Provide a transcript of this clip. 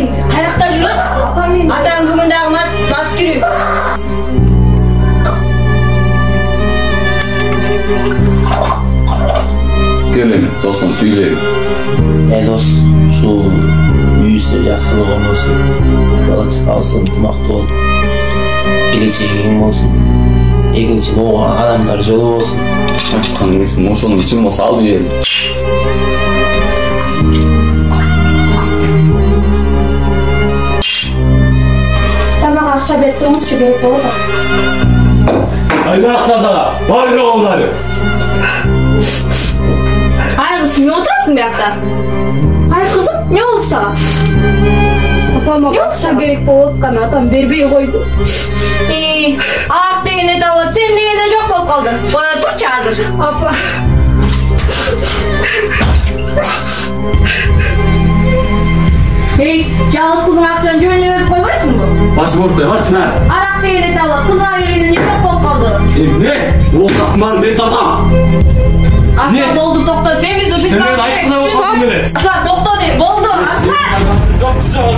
Сен қайрақта жүресің? Атаң бүгін дағы мас керек. Gelin dostum söyleyeyim. Dос, şu yüzde yaxşılık olmasın. Bala çıkarsın, tımakta ol. Geleceğin olsun. Ekinci boğan adamlar jolu olsun. Aytkan neysin, oşonun için bolsa al diyelim. Тамақ ақша беріп тұрыңызшы керек болады. Aydan Aktazağa, var ya onları. Ай қызым, не отырасың bu жақта? Ай қызым, не болды саған? Апама ақша керек болып қана атам бербей қойды. Ақ дегенде табылады, сен дегенде жоқ болып қалды. Қоя тұршы қазір. Апа. Жалғыз қыздың ақшаны жөніне беріп қоймайсың ба? Başım ortaya var Çınar. Арақ дегенде табылады, қызға келгенде не жоқ болып қалды? Ne? O akmanı ben tapam. Aslan oldu doktor, sen bizi şu Sen beni ayıkına olmadın bile. Aslan doktor değil, oldu Aslan. Çok güzel.